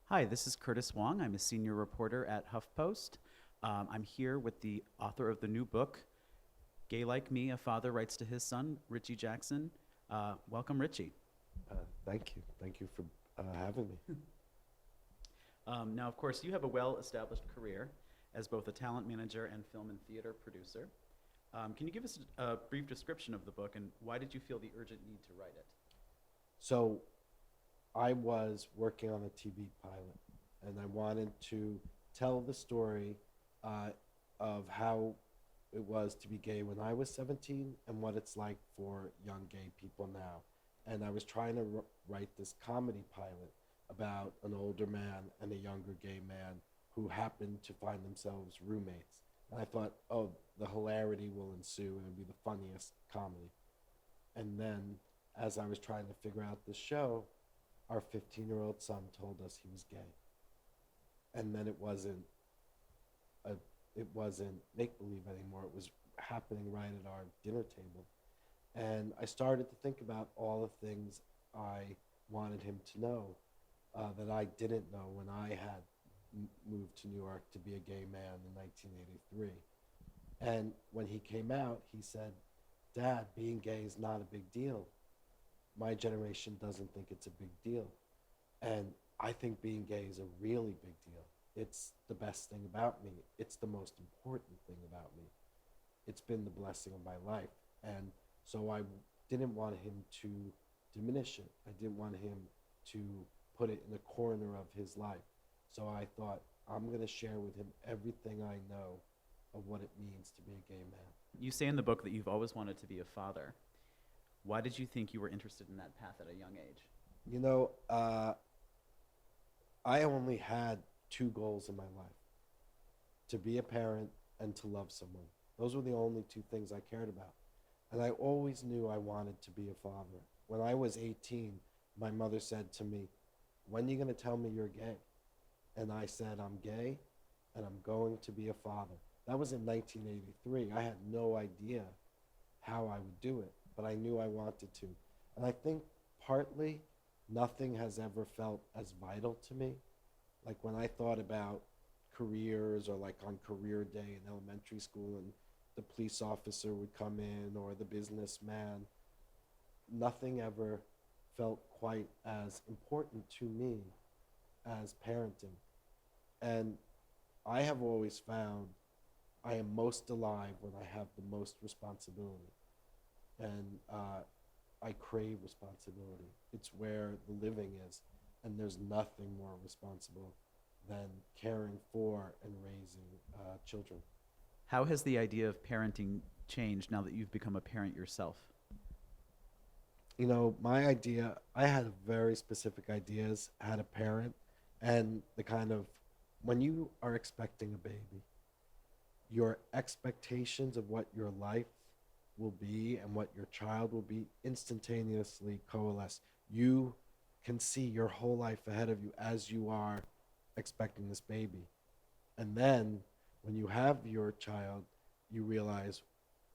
Hi, this is Curtis Wong. I'm a senior reporter at HuffPost. I'm here with the author of the new book, Gay Like Me, A Father Writes to His Son, Richie Jackson. Welcome, Richie. Thank you. Thank you for having me. Now, of course, you have a well-established career as both a talent manager and film and theater producer. Can you give us a brief description of the book and why did you feel the urgent need to write it? So, I was working on a TV pilot, and I wanted to tell the story uh, of how it was to be gay when I was 17 and what it's like for young gay people now. And I was trying to write this comedy pilot about an older man and a younger gay man who happened to find themselves roommates. And I thought, oh, the hilarity will ensue and it'll be the funniest comedy. And then, as I was trying to figure out the show, our 15-year-old son told us he was gay. And then a, it wasn't make believe anymore. It was happening right at our dinner table. And I started to think about all the things I wanted him to know that I didn't know when I had moved to New York to be a gay man in 1983. And when he came out, he said, Dad, being gay is not a big deal. My generation doesn't think it's a big deal. And I think being gay is a really big deal. It's the best thing about me. It's the most important thing about me. It's been the blessing of my life. And so I didn't want him to diminish it. I didn't want him to put it in a corner of his life. So I thought, I'm going to share with him everything I know of what it means to be a gay man. You say in the book that you've always wanted to be a father. Why did you think you were interested in that path at a young age? You know, I only had two goals in my life: to be a parent and to love someone. Those were the only two things I cared about. And I always knew I wanted to be a father. When I was 18, my mother said to me, when are you going to tell me you're gay? And I said, I'm gay and I'm going to be a father. That was in 1983. I had no idea how I would do it, but I knew I wanted to. And I think partly nothing has ever felt as vital to me. Like when I thought about careers, or like on career day in elementary school and the police officer would come in or the businessman, nothing ever felt quite as important to me as parenting. And I have always found I am most alive when I have the most responsibility. And I crave responsibility. It's where the living is. And there's nothing more responsible than caring for and raising children. How has the idea of parenting changed now that you've become a parent yourself? You know, my idea, I had very specific ideas, how to parent, and the kind of, when you are expecting a baby, your expectations of what your life will be and what your child will be instantaneously coalesce. You can see your whole life ahead of you as you are expecting this baby. And then when you have your child, you realize,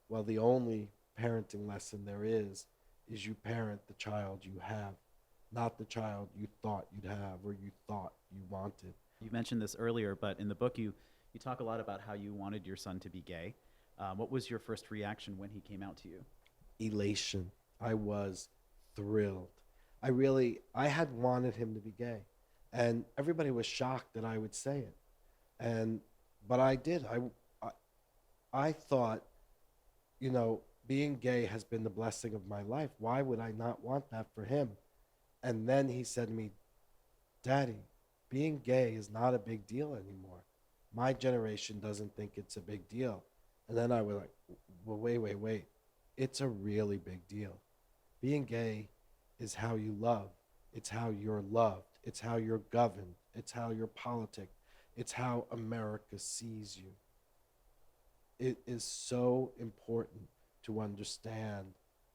well, the only parenting lesson there is you parent the child you have, not the child you thought you'd have or you thought you wanted. You mentioned this earlier, but in the book you talk a lot about how you wanted your son to be gay. What was your first reaction when he came out to you? Elation. I was thrilled. I had wanted him to be gay. And everybody was shocked that I would say it. And, but I did. I thought, you know, being gay has been the blessing of my life. Why would I not want that for him? And then he said to me, Daddy, being gay is not a big deal anymore. My generation doesn't think it's a big deal. And then I was like, well, wait. It's a really big deal. Being gay is how you love. It's how you're loved. It's how you're governed. It's how you're politic. It's how America sees you. It is so important to understand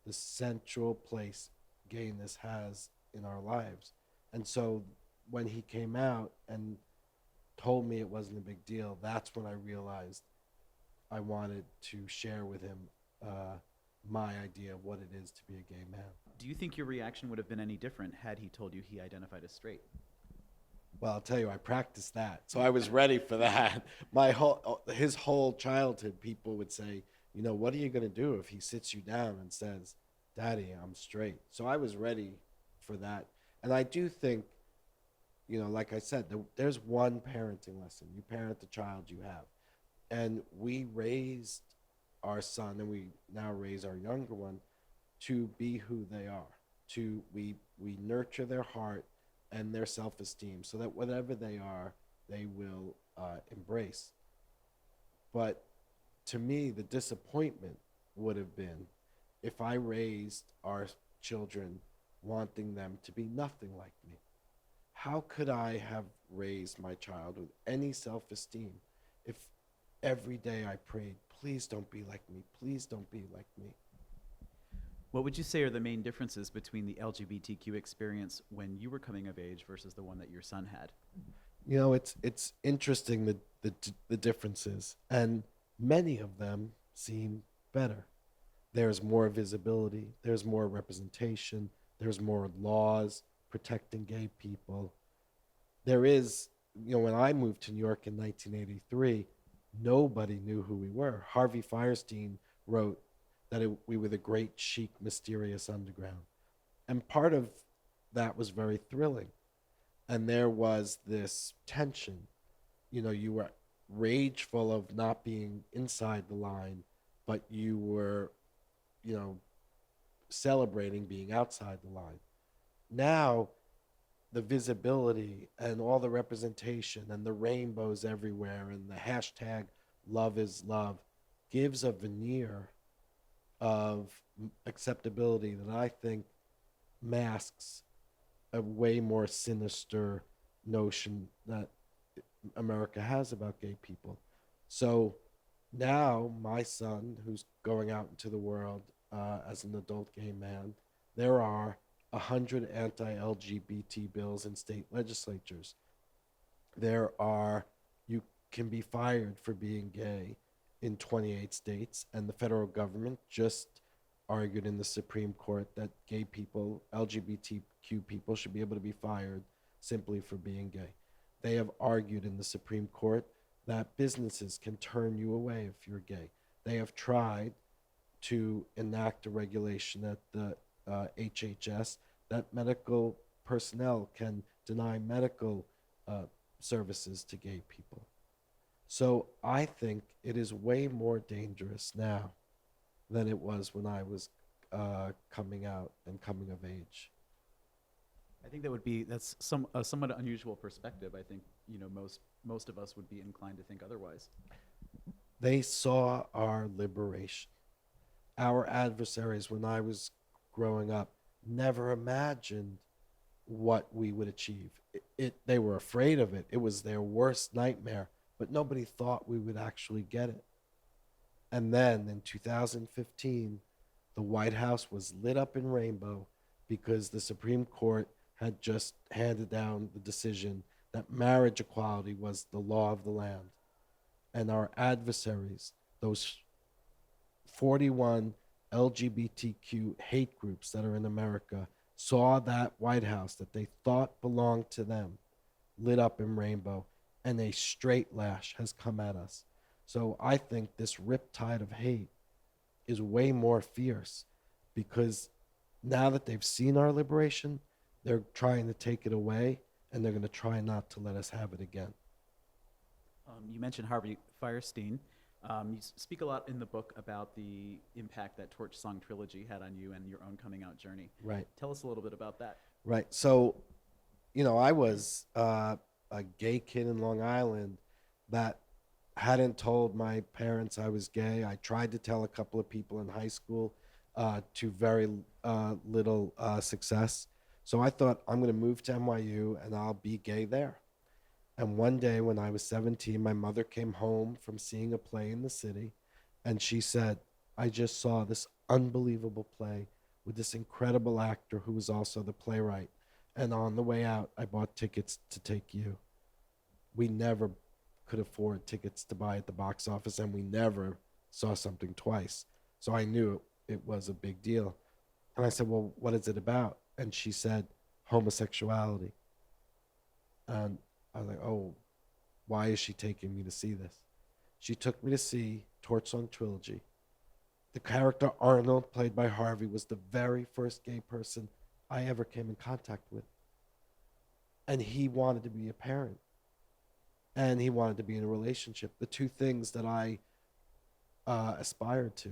the central place gayness has in our lives. And so when he came out and told me it wasn't a big deal, that's when I realized I wanted to share with him my idea of what it is to be a gay man. Do you think your reaction would have been any different had he told you he identified as straight? Well, I'll tell you, I practiced that, so I was ready for that. His whole childhood, people would say, you know, what are you going to do if he sits you down and says, "Daddy, I'm straight"? So I was ready for that, and I do think, you know, like I said, there's one parenting lesson: you parent the child you have, and we raised our son, and we now raise our younger one to be who they are. We nurture their heart and their self-esteem so that whatever they are, they will embrace. But to me, the disappointment would have been if I raised our children wanting them to be nothing like me. How could I have raised my child with any self-esteem if every day I prayed, please don't be like me, please don't be like me? What would you say are the main differences between the LGBTQ experience when you were coming of age versus the one that your son had? You know, it's interesting the differences, and many of them seem better. There's more visibility, there's more representation, there's more laws protecting gay people. There is, you know, when I moved to New York in 1983, nobody knew who we were. Harvey Fierstein wrote that we were the great chic, mysterious underground. And part of that was very thrilling. And there was this tension. You know, you were rageful of not being inside the line, but you were, you know, celebrating being outside the line. Now, the visibility and all the representation and the rainbows everywhere and the hashtag love is love gives a veneer of acceptability that I think masks a way more sinister notion that America has about gay people. So now my son, who's going out into the world as an adult gay man, there are 100 anti-LGBT bills in state legislatures. You can be fired for being gay in 28 states, and the federal government just argued in the Supreme Court that gay people, LGBTQ people, should be able to be fired simply for being gay. They have argued in the Supreme Court that businesses can turn you away if you're gay. They have tried to enact a regulation at the HHS that medical personnel can deny medical services to gay people. So I think it is way more dangerous now than it was when I was coming out and coming of age. I think that's a somewhat unusual perspective. I think, you know, most of us would be inclined to think otherwise. They saw our liberation. Our adversaries, when I was growing up, never imagined what we would achieve. They were afraid of it. It was their worst nightmare, but nobody thought we would actually get it. And then in 2015, the White House was lit up in rainbow because the Supreme Court had just handed down the decision that marriage equality was the law of the land. And our adversaries, those 41 LGBTQ hate groups that are in America, saw that White House that they thought belonged to them lit up in rainbow, and a straight lash has come at us. So I think this riptide of hate is way more fierce because now that they've seen our liberation, they're trying to take it away, and they're going to try not to let us have it again. You mentioned Harvey Fierstein. You speak a lot in the book about the impact that Torch Song Trilogy had on you and your own coming out journey. Right. Tell us a little bit about that. Right. So, you know, I was a gay kid in Long Island that hadn't told my parents I was gay. I tried to tell a couple of people in high school to very little success. So I thought, I'm going to move to NYU and I'll be gay there. And one day when I was 17, my mother came home from seeing a play in the city, and she said, I just saw this unbelievable play with this incredible actor who was also the playwright. And on the way out, I bought tickets to take you. We never could afford tickets to buy at the box office, and we never saw something twice. So I knew it was a big deal. And I said, well, what is it about? And she said, homosexuality. And I was like, oh, why is she taking me to see this? She took me to see Torch Song Trilogy. The character Arnold, played by Harvey, was the very first gay person I ever came in contact with. And he wanted to be a parent. And he wanted to be in a relationship. The two things that I aspired to.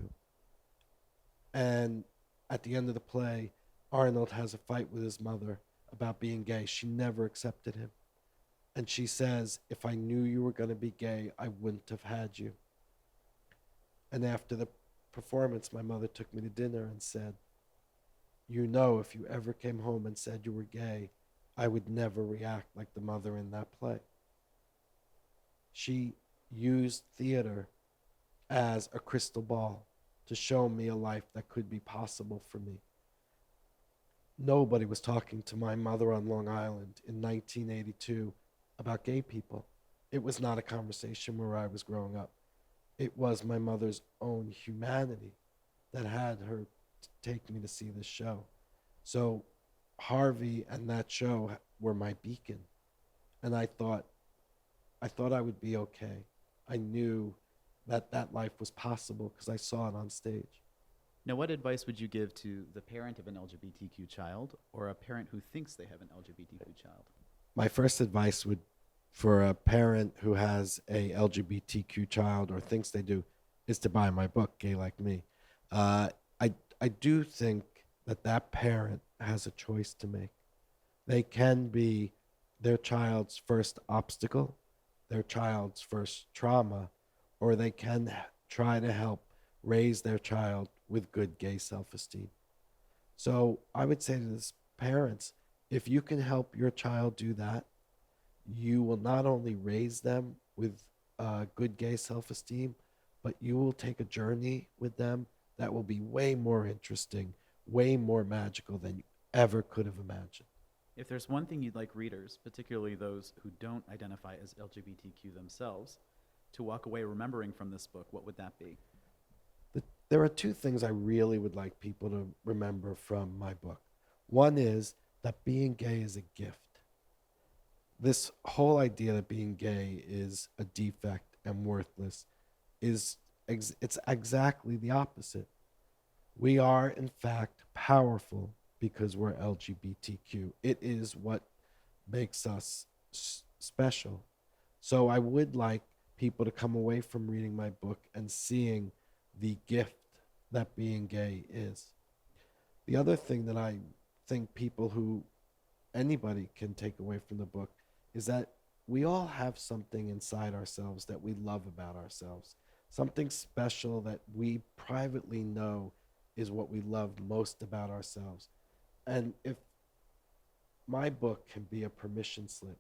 And at the end of the play, Arnold has a fight with his mother about being gay. She never accepted him. And she says, if I knew you were going to be gay, I wouldn't have had you. And after the performance, my mother took me to dinner and said, you know, if you ever came home and said you were gay, I would never react like the mother in that play. She used theater as a crystal ball to show me a life that could be possible for me. Nobody was talking to my mother on Long Island in 1982 about gay people. It was not a conversation where I was growing up. It was my mother's own humanity that had her take me to see this show. So Harvey and that show were my beacon. And I thought I would be okay. I knew that that life was possible because I saw it on stage. Now, what advice would you give to the parent of an LGBTQ child or a parent who thinks they have an LGBTQ child? My first advice would, for a parent who has a LGBTQ child or thinks they do, is to buy my book, Gay Like Me. I do think that that parent has a choice to make. They can be their child's first obstacle, their child's first trauma, or they can try to help raise their child with good gay self-esteem. So I would say to this parents, if you can help your child do that, you will not only raise them with good gay self-esteem, but you will take a journey with them that will be way more interesting, way more magical than you ever could have imagined. If there's one thing you'd like readers, particularly those who don't identify as LGBTQ themselves, to walk away remembering from this book, what would that be? There are two things I really would like people to remember from my book. One is that being gay is a gift. This whole idea that being gay is a defect and worthless it's exactly the opposite. We are, in fact, powerful because we're LGBTQ. It is what makes us special. So I would like people to come away from reading my book and seeing the gift that being gay is. The other thing that I think anybody can take away from the book is that we all have something inside ourselves that we love about ourselves, something special that we privately know is what we love most about ourselves. And if my book can be a permission slip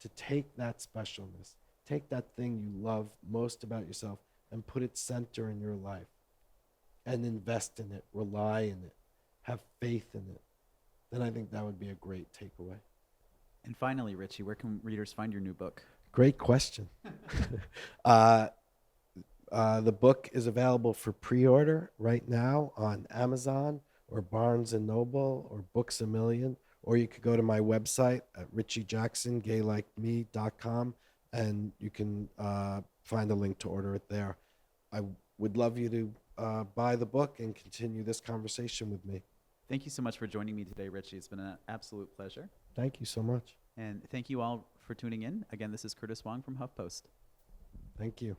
to take that specialness, take that thing you love most about yourself and put it center in your life and invest in it, rely in it, have faith in it, then I think that would be a great takeaway. And finally, Richie, where can readers find your new book? Great question. The book is available for pre-order right now on Amazon or Barnes & Noble or Books A Million, or you could go to my website at Richie Jackson, gaylikeme.com, and you can find a link to order it there. I would love you to buy the book and continue this conversation with me. Thank you so much for joining me today, Richie. It's been an absolute pleasure. Thank you so much. And thank you all for tuning in. Again, this is Curtis Wong from HuffPost. Thank you.